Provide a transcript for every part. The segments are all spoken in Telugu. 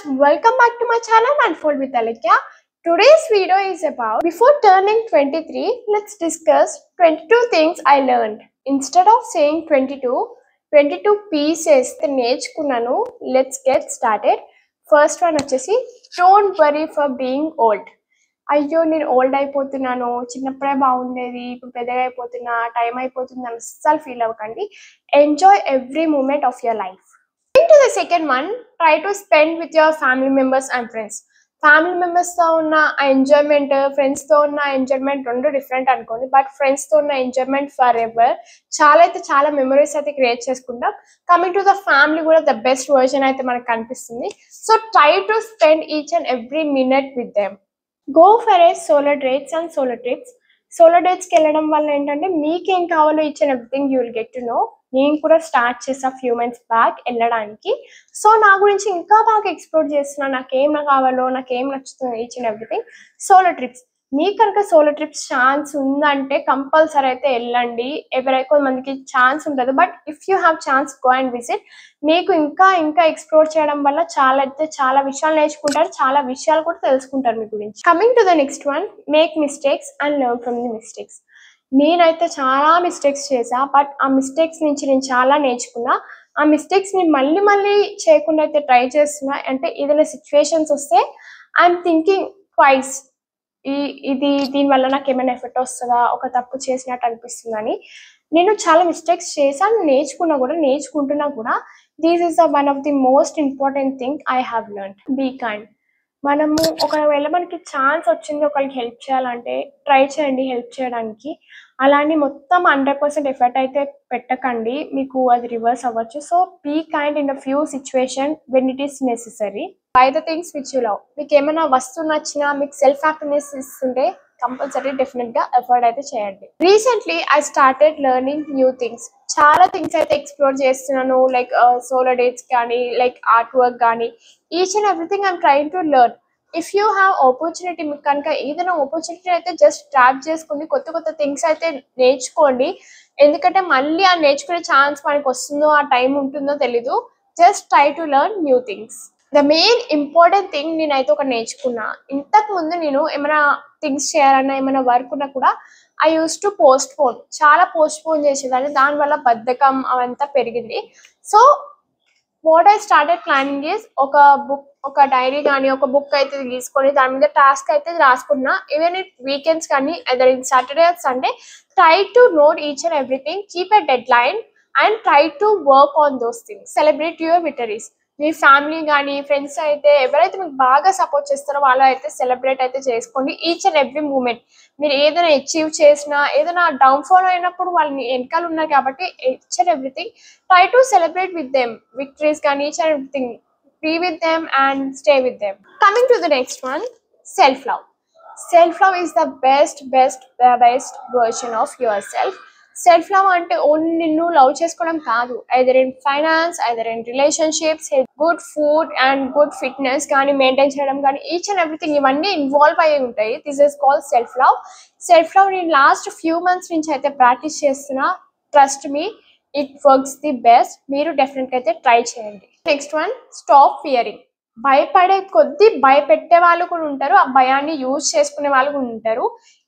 viewers, welcome back to my channel Unfold with Alekya. Today's video is about before turning 23, let's discuss 22 things I learned. Instead of saying 22 pieces నేర్చుకున్నాను. Let's get started. First one వచ్చేసి don't worry for being old. అయ్యో నేను ఓల్డ్ అయిపోతున్నాను, చిన్నప్పుడే బాగుండేది, ఇప్పుడు పెద్దగా అయిపోతున్నా, టైం అయిపోతుంది అని అస్సలు ఫీల్ అవ్వకండి. Enjoy every moment of your life. To the second one, try to spend with your family members and friends. Family మెంబర్స్తో ఉన్న ఆ ఎంజాయ్మెంట్, ఫ్రెండ్స్తో ఉన్న ఎంజాయ్మెంట్ రెండు డిఫరెంట్ అనుకోండి. బట్ ఫ్రెండ్స్తో ఉన్న ఎంజాయ్మెంట్ ఫర్ ఎవర్ చాలా మెమరీస్ అయితే క్రియేట్ చేసుకుంటాం. కమింగ్ టు ద ఫ్యామిలీ కూడా ద బెస్ట్ వర్జన్ అయితే మనకు కనిపిస్తుంది. So try to spend each and every minute with them. Go for a solo dates and solo trips. Solo డేట్స్కి వెళ్ళడం వల్ల ఏంటంటే మీకేం కావాలో each and everything you will get to know. నేను కూడా స్టార్ట్ చేసా ఫ్యూ మంత్స్ బ్యాక్ వెళ్ళడానికి. సో నా గురించి ఇంకా బాగా ఎక్స్ప్లోర్ చేస్తున్నా, నాకేం కావాలో, నాకేం నచ్చుతుంది each and everything. Solo trips, మీకు కనుక సోలో ట్రిప్స్ ఛాన్స్ ఉందంటే కంపల్సరీ అయితే వెళ్ళండి. ఎవరైనా మందికి ఛాన్స్ ఉంటుంది, but if you have chance go and visit. మీకు ఇంకా ఎక్స్ప్లోర్ చేయడం వల్ల చాలా విషయాలు నేర్చుకుంటారు, చాలా విషయాలు కూడా తెలుసుకుంటారు మీ గురించి. Coming to the next one, make mistakes and learn from the mistakes. నేనైతే చాలా మిస్టేక్స్ చేశా, బట్ ఆ మిస్టేక్స్ నుంచి నేను చాలా నేర్చుకున్నా. ఆ మిస్టేక్స్ని మళ్ళీ చేయకుండా అయితే ట్రై చేస్తున్నా. అంటే ఏదైనా సిచ్యువేషన్స్ వస్తే ఐఎమ్ థింకింగ్ ట్వైస్, దీనివల్ల నాకు ఏమైనా ఎఫెక్ట్ వస్తుందా, ఒక తప్పు చేసినట్టు అనిపిస్తుందని. నేను చాలా మిస్టేక్స్ చేశాను, నేర్చుకుంటున్నా కూడా. This is one of the most important thing I have learn. Be kind. మనము ఒకవేళ మనకి ఛాన్స్ వచ్చింది ఒకరికి హెల్ప్ చేయాలంటే ట్రై చేయండి హెల్ప్ చేయడానికి. అలానే మొత్తం 100% ఎఫర్ట్ అయితే పెట్టకండి, మీకు అది రివర్స్ అవ్వచ్చు. So be kind in a few situation when it is necessary. By the things which you love. మీకు ఏమైనా వస్తువు నచ్చినా, మీకు సెల్ఫ్ హ్యాపీనెస్ ఇస్తుంటే కంపల్సరీ డెఫినెట్గా ఎఫర్ట్ అయితే చేయండి. Recently I started learning new things. చాలా థింగ్స్ అయితే ఎక్స్ప్లోర్ చేస్తున్నాను, లైక్ సోలో డేట్స్ కానీ, లైక్ ఆర్ట్ వర్క్ కానీ. Each and everything I'm trying to learn. If you have opportunity, మీకు కనుక ఏదైనా ఆపర్చునిటీ అయితే జస్ట్ ట్రాప్ చేసుకుని కొత్త థింగ్స్ అయితే నేర్చుకోండి. ఎందుకంటే మళ్ళీ ఆ నేర్చుకునే ఛాన్స్ మనకు వస్తుందో, ఆ టైం ఉంటుందో తెలీదు. Just try to learn new things. The main important thing నేనైతే ఒక నేర్చుకున్నా. ఇంతకు ముందు నేను ఏమైనా థింగ్స్ చేయాలన్నా, ఏమైనా వర్క్ ఉన్నా కూడా ఐ యూస్ టు చాలా పోస్ట్పోన్ చేసేదాన్ని. దానివల్ల బద్ధకం అవంతా పెరిగింది. So what I started planning is ఒక బుక్, ఒక డైరీ కానీ, ఒక బుక్ అయితే తీసుకొని దాని మీద టాస్క్ అయితే రాసుకున్నా. ఈవెన్ ఇట్ వీకెండ్స్ కానీ, either in Saturday or Sunday, try to note each and everything, keep a dead line and try to work on those things. Celebrate your victories. Me family కానీ, ఫ్రెండ్స్ అయితే ఎవరైతే మీకు బాగా సపోర్ట్ చేస్తారో వాళ్ళు అయితే సెలబ్రేట్ అయితే చేసుకోండి ఈచ్ అండ్ ఎవ్రీ మూమెంట్. మీరు ఏదైనా అచీవ్ చేసినా, ఏదైనా డౌన్ఫాల్ అయినప్పుడు వాళ్ళని వెనకాల ఉన్నారు కాబట్టి each and everything try to celebrate with them. Victories కానీ each and everything, be with them and stay with them. Coming to the next one, self-love. Self-love is the best version of yourself. Self-love అంటే ఓన్లీ నిన్ను లవ్ చేసుకోవడం కాదు. either in finance, either in relationships, good food and good fitness కానీ మెయింటైన్ చేయడం కానీ ఈచ్ అండ్ ఎవ్రీథింగ్ ఇవన్నీ ఇన్వాల్వ్ అయ్యి ఉంటాయి. This is called self-love. Self-love నేను లాస్ట్ ఫ్యూ మంత్స్ నుంచి అయితే ప్రాక్టీస్ చేస్తున్నా. Trust me, it works the best. మీరు డెఫినెట్గా అయితే ట్రై చేయండి. Next one, stop Fearing. భయపడే కొద్దీ భయపెట్టే వాళ్ళు కూడా ఉంటారు, ఆ భయాన్ని యూజ్ చేసుకునే వాళ్ళు కూడా ఉంటారు.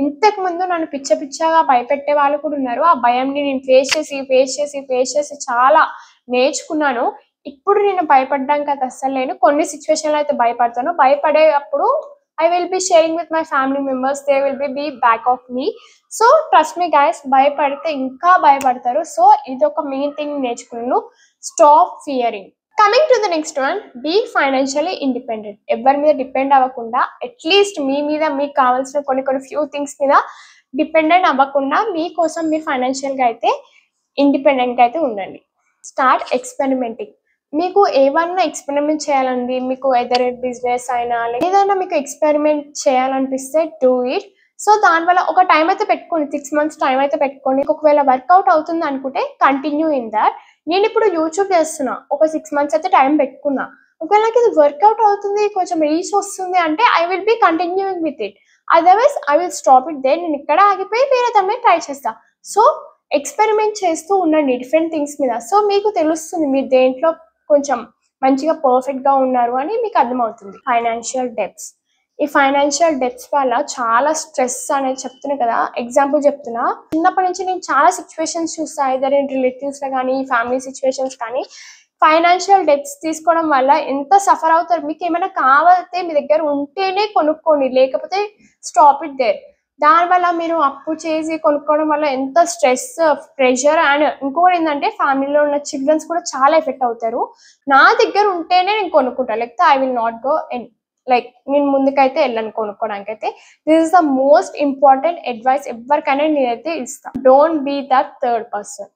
ఇంతకు ముందు నన్ను పిచ్చగా భయపెట్టే వాళ్ళు కూడా ఉన్నారు. ఆ భయాన్ని నేను ఫేస్ చేసి చాలా నేర్చుకున్నాను. ఇప్పుడు నేను భయపడడానికి అయితే అస్సలు లేను. కొన్ని సిచ్యువేషన్లో అయితే భయపడతాను. భయపడేటప్పుడు I will be sharing with my family members. They will be back of me. So trust me guys, భయపడితే ఇంకా భయపడతారు. సో ఇది ఒక మెయిన్ థింగ్ నేర్చుకున్నాను, stop fearing. Coming to the next one, be financially independent. ఎవరి మీద డిపెండ్ అవ్వకుండా, అట్లీస్ట్ మీ మీద మీకు కావాల్సిన కొన్ని ఫ్యూ థింగ్స్ మీద డిపెండెంట్ అవ్వకుండా మీకోసం మీరు ఫైనాన్షియల్గా అయితే ఇండిపెండెంట్గా అయితే ఉండండి. Start experimenting. మీకు ఏమన్నా ఎక్స్పెరిమెంట్ చేయాలండి, మీకు ఎదర్ బిజినెస్ అయినా ఏదైనా మీకు ఎక్స్పెరిమెంట్ చేయాలనిపిస్తే డూ ఇట్. సో దానివల్ల ఒక టైం అయితే పెట్టుకోండి, 6 months టైం అయితే పెట్టుకోండి. ఒకవేళ వర్కౌట్ అవుతుంది అనుకుంటే కంటిన్యూ ఇన్ దాట్. నేను ఇప్పుడు యూట్యూబ్ చేస్తున్నా, ఒక 6 months అయితే టైం పెట్టుకున్నా. ఒకవేళ నాకు ఇది వర్కౌట్ అవుతుంది, కొంచెం రీచ్ వస్తుంది అంటే I will be continuing with it. Otherwise I will stop it there. నేను ఇక్కడ ఆగిపోయి వేరే దాని మీద ట్రై చేస్తా. సో ఎక్స్పెరిమెంట్ చేస్తూ ఉండండి డిఫరెంట్ థింగ్స్ మీద. సో మీకు తెలుస్తుంది మీరు దేంట్లో కొంచెం మంచిగా పర్ఫెక్ట్ గా ఉన్నారు అని మీకు అర్థమవుతుంది. Financial debts. ఈ ఫైనాన్షియల్ డెప్ట్స్ వల్ల చాలా స్ట్రెస్ అనేది చెప్తున్నా కదా, ఎగ్జాంపుల్ చెప్తున్నా. చిన్నప్పటి నుంచి నేను చాలా సిచ్యువేషన్స్ చూస్తా, ఇద్దరు రిలేటివ్స్ లో కానీ ఫ్యామిలీ సిచ్యువేషన్స్ కానీ. ఫైనాన్షియల్ డెప్ట్స్ తీసుకోవడం వల్ల ఎంత సఫర్ అవుతారు. మీకు ఏమైనా కావాలంటే మీ దగ్గర ఉంటేనే కొనుక్కోండి, లేకపోతే స్టాప్ ఇట్ దేర్. దానివల్ల మీరు అప్పు చేసి కొనుక్కోవడం వల్ల ఎంత స్ట్రెస్, ప్రెషర్, అండ్ ఇంకోటి ఏంటంటే ఫ్యామిలీలో ఉన్న చిల్డ్రన్స్ కూడా చాలా ఎఫెక్ట్ అవుతారు. నా దగ్గర ఉంటేనే నేను కొనుక్కుంటాను, లేకపోతే I will not go. Like నేను ముందుకైతే వెళ్ళను కొనుక్కోవడానికి అయితే. This is the most important advice ఎవరికైనా నేనైతే ఇస్తాను. Don't be that third person.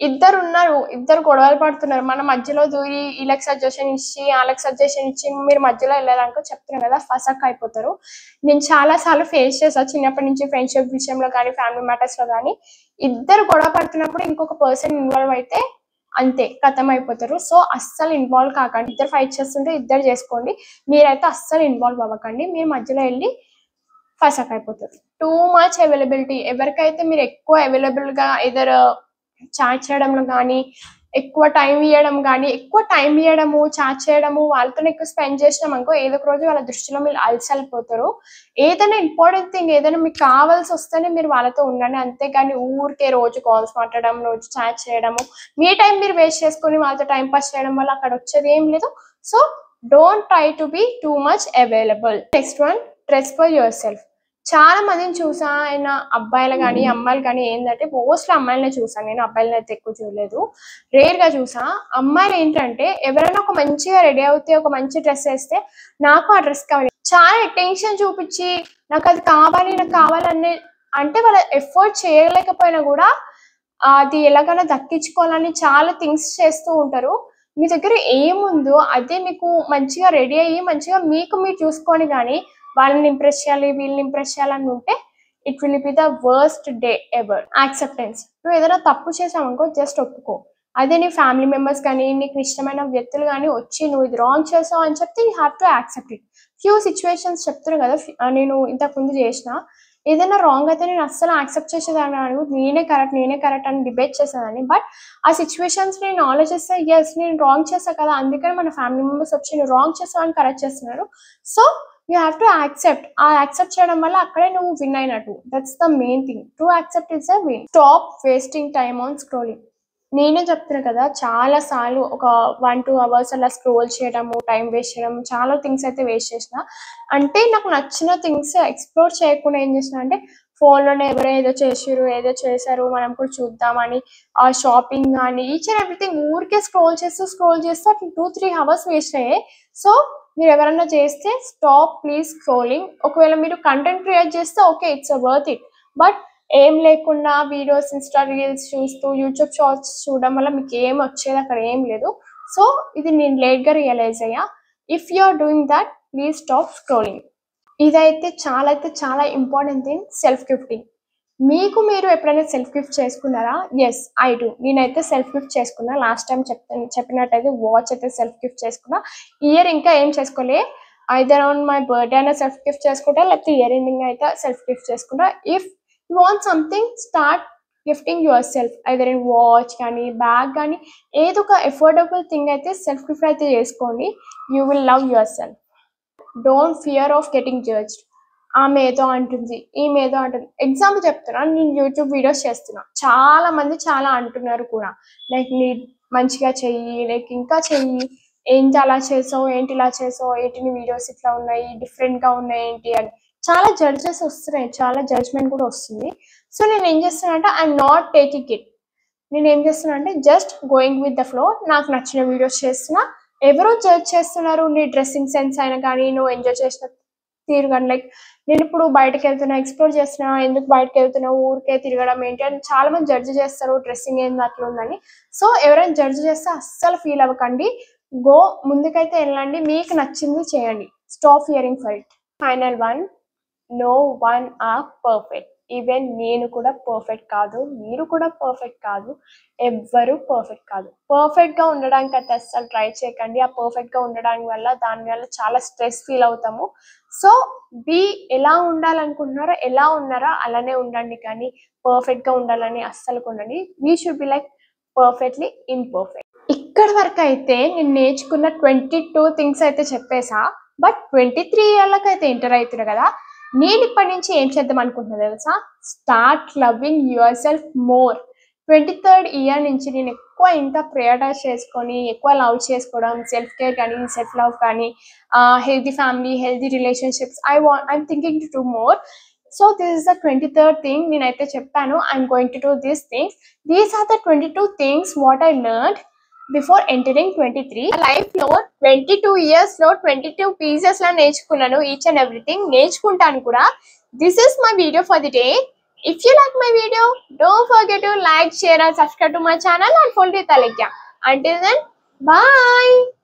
ఇద్దరు ఉన్నారు, ఇద్దరు గొడవలు పడుతున్నారు, మన మధ్యలో దూరి వీళ్ళకి సజెషన్ ఇచ్చి వాళ్ళకి సజెషన్ ఇచ్చి మీరు మధ్యలో వెళ్ళాలనుకో చెప్తున్నాను కదా, ఫసక్ అయిపోతారు. నేను చాలా సార్లు ఫేస్ చేస్తాను చిన్నప్పటి నుంచి, ఫ్రెండ్షిప్ విషయంలో కానీ ఫ్యామిలీ మ్యాటర్స్ లో కానీ. ఇద్దరు గొడవ పడుతున్నప్పుడు ఇంకొక పర్సన్ ఇన్వాల్వ్ అయితే అంతే, కథం అయిపోతారు. సో అస్సలు ఇన్వాల్వ్ కాకండి. ఇద్దరు ఫైట్ చేస్తుంటే ఇద్దరు చేసుకోండి, మీరైతే అస్సలు ఇన్వాల్వ్ అవ్వకండి. మీరు మధ్యలో వెళ్ళి ఫసక్ అయిపోతారు. Too much availability. ఎవరికైతే మీరు ఎక్కువ అవైలబుల్ గా ఎదర్ చాట్ చేయడంలో కానీ, ఎక్కువ టైం ఇవ్వడము, చాట్ చేయడము, వాళ్ళతో ఎక్కువ స్పెండ్ చేసినాం అనుకో, ఏదో ఒక రోజు వాళ్ళ దృష్టిలో మీరు అలసలిపోతారు. ఏదైనా ఇంపార్టెంట్ థింగ్ ఏదైనా మీకు కావాల్సి వస్తేనే మీరు వాళ్ళతో ఉండండి, అంతేగాని ఊరికే రోజు కాల్స్ మాట్లాడడం, రోజు చాట్ చేయడము, మీ టైం మీరు వేస్ట్ చేసుకుని వాళ్ళతో టైం పాస్ చేయడం వల్ల అక్కడ వచ్చేది ఏం లేదు. So don't try to be too much available. Next one, dress for yourself. చాలా మందిని చూసా, ఆయన అబ్బాయిలు కానీ అమ్మాయిలు కానీ, ఏంటంటే మోస్ట్లీ అమ్మాయిలనే చూసాను నేను, అబ్బాయిలని అయితే ఎక్కువ చూడలేదు, రేర్ గా చూసా. అమ్మాయిలు ఏంటంటే ఎవరైనా ఒక మంచిగా రెడీ అవుతే, ఒక మంచి డ్రెస్ వేస్తే నాకు ఆ డ్రెస్ కావాలి, చాలా టెన్షన్ చూపించి నాకు అది కావాలి నాకు కావాలనే, అంటే వాళ్ళ ఎఫర్ట్ చేయలేకపోయినా కూడా అది ఎలాగైనా దక్కించుకోవాలని చాలా థింగ్స్ చేస్తూ ఉంటారు. మీ దగ్గర ఏముందో అదే మీకు మంచిగా రెడీ అయ్యి మంచిగా మీకు మీరు చూసుకొని, కానీ వాళ్ళని ఇంప్రెస్ చేయాలి వీళ్ళని ఇంప్రెస్ చేయాలని ఉంటే it will be the worst day ever. Acceptance. నువ్వు ఏదైనా తప్పు చేసావనుకో జస్ట్ ఒప్పుకో. అదే నీ ఫ్యామిలీ మెంబర్స్ కానీ నీకు ఇష్టమైన వ్యక్తులు కానీ వచ్చి నువ్వు ఇది రాంగ్ చేసావు అని చెప్తే you have to accept it. Few situations చెప్తున్నా కదా, నేను ఇంతకుముందు చేసిన ఏదైనా రాంగ్ అయితే నేను అస్సలు యాక్సెప్ట్ చేసేదాన్ని, నేనే కరెక్ట్ అని డిబేట్ చేసేదాన్ని. బట్ ఆ సిచ్యువేషన్స్ నేను ఆలోచిస్తే ఎస్ నేను రాంగ్ చేసా కదా, అందుకని మన ఫ్యామిలీ మెంబర్స్ వచ్చి నువ్వు రాంగ్ చేసావు అని కరెక్ట్ చేస్తున్నారు. So you have to accept. ఆ యాక్సెప్ట్ చేయడం వల్ల అక్కడే నువ్వు విన్ అయినట్టు. That's the main thing. To accept is a win. Stop wasting time on scrolling. నేనే చెప్తున్నా కదా, చాలా సార్లు ఒక 1-2 hours అలా స్క్రోల్ చేయడము, టైం వేస్ట్ చేయడం, చాలా థింగ్స్ అయితే వేస్ట్ చేసిన. అంటే నాకు నచ్చిన థింగ్స్ ఎక్స్ప్లోర్ చేయకుండా ఏం చేసిన అంటే, ఫోన్లోనే ఎవరో ఏదో చేశారు మనం కూడా చూద్దామని ఆ షాపింగ్ కానీ ఈచ్ అండ్ ఎవ్రీథింగ్ ఊరికే స్క్రోల్ చేస్తూ అట్లా 2-3 hours వేస్ట్ అయ్యాయి. సో మీరు ఎవరైనా చేస్తే స్టాప్ ప్లీజ్ స్క్రోలింగ్. ఒకవేళ మీరు కంటెంట్ క్రియేట్ చేస్తే okay, it's worth it. But ఏం లేకుండా వీడియోస్, ఇన్స్టా రీల్స్ చూస్తూ యూట్యూబ్ షార్ట్స్ చూడడం వల్ల మీకు ఏం వచ్చేది అక్కడ ఏం లేదు. సో ఇది నేను లేట్గా రియలైజ్ అయ్యా. If you are doing that please stop scrolling. ఇదైతే చాలా ఇంపార్టెంట్ థింగ్, సెల్ఫ్ గిఫ్టింగ్. మీకు మీరు ఎప్పుడైనా సెల్ఫ్ గిఫ్ట్ చేసుకున్నారా? Yes I do. నేనైతే సెల్ఫ్ గిఫ్ట్ చేసుకున్నా. లాస్ట్ టైం చెప్పినట్టయితే వాచ్ అయితే సెల్ఫ్ గిఫ్ట్ చేసుకున్నా. ఇయర్ ఇంకా ఏం చేసుకోలే. ఐదర్ ఆన్ మై బర్త్డే అయినా సెల్ఫ్ గిఫ్ట్ చేసుకుంటా, లేకపోతే ఇయర్ ఎండింగ్ అయితే సెల్ఫ్ గిఫ్ట్ చేసుకుంటా. If you want something start gifting yourself. Either in watch కానీ బ్యాగ్ కానీ ఏదో ఒక ఎఫోర్డబుల్ థింగ్ అయితే సెల్ఫ్ గిఫ్ట్ అయితే చేసుకోండి. You will love your self. Don't fear of getting judged. ఆమె ఏదో అంటుంది, ఈమె ఏదో అంటుంది. ఎగ్జాంపుల్ చెప్తున్నా, నేను యూట్యూబ్ వీడియోస్ చేస్తున్నా, చాలా మంది చాలా అంటున్నారు కూడా, లైక్ నీ మంచిగా చెయ్యి, లైక్ ఇంకా చెయ్యి, ఏంటి అలా చేసావు, ఏంటి ఇలా చేసావు, ఏంటి నీ వీడియోస్ ఇట్లా ఉన్నాయి, డిఫరెంట్గా ఉన్నాయి ఏంటి అని చాలా జడ్జెస్ వస్తున్నాయి, చాలా జడ్జ్మెంట్ కూడా వస్తుంది. సో నేను ఏం చేస్తున్నా అంటే ఐఎమ్ నాట్ టేకింగ్ ఇట్. నేను ఏం చేస్తున్నా అంటే just going with the flow. నాకు నచ్చిన వీడియోస్ చేస్తున్నా. ఎవరో జడ్జ్ చేస్తున్నారు నీ డ్రెస్సింగ్ సెన్స్ అయినా కానీ, నువ్వు ఎంజాయ్ చేసిన తీరు కానీ. లైక్ నేను ఇప్పుడు బయటకు వెళ్తున్నా, ఎక్స్ప్లోర్ చేస్తున్నా, ఎందుకు బయటకు వెళ్తున్నా, ఊరికే తిరగడం ఏంటి అని చాలా మంది జడ్జ్ చేస్తారు, డ్రెస్సింగ్ ఏంది అట్లా ఉందని. సో ఎవరైనా జడ్జ్ చేస్తే అస్సలు ఫీల్ అవ్వకండి. గో, ముందుకైతే వెళ్ళండి, మీకు నచ్చింది చేయండి. Stop fearing for it. Final one, no one are perfect. Even నేను కూడా పర్ఫెక్ట్ కాదు, మీరు కూడా పర్ఫెక్ట్ కాదు, ఎవ్వరు పర్ఫెక్ట్ కాదు. పర్ఫెక్ట్గా ఉండడానికి అయితే అస్సలు ట్రై చేయకండి. ఆ పర్ఫెక్ట్గా ఉండడానికి వల్ల దానివల్ల చాలా స్ట్రెస్ ఫీల్ అవుతాము. సో ఎలా ఉండాలనుకుంటున్నారో ఎలా ఉన్నారో అలానే ఉండండి, కానీ పర్ఫెక్ట్గా ఉండాలని అస్సలు ఉండండి. We should be like perfectly imperfect. ఇక్కడ వరకు అయితే నేను నేర్చుకున్న 22 థింగ్స్ అయితే చెప్పేసా. బట్ 23 ఇయర్లకైతే ఎంటర్ అవుతున్నా కదా, నేను ఇప్పటి నుంచి ఏం చేద్దాం అనుకుంటున్నా తెలుసా? Start loving yourself more. 23rd year నుంచి నేను ఎక్కువ ఇంకా ప్రయారిటైజ్ చేసుకొని ఎక్కువ లవ్ చేసుకోవడం, సెల్ఫ్ కేర్ కానీ సెల్ఫ్ లవ్ కానీ, healthy family, healthy relationships, I'm thinking to do more. So this is the 23rd thing నేనైతే చెప్పాను. I'm going to do these things. These are the 22 things what I learned before entering 23. Life లో 22 ఇయర్స్ లో 22 పీసెస్ లా నేర్చుకున్నాను. ఈచ్ అండ్ ఎవ్రీథింగ్ నేర్చుకుంటాను కూడా. This is my video for the day. If you like my video, don't forget to like, share and subscribe to my channel and follow Talekya. Until then, bye.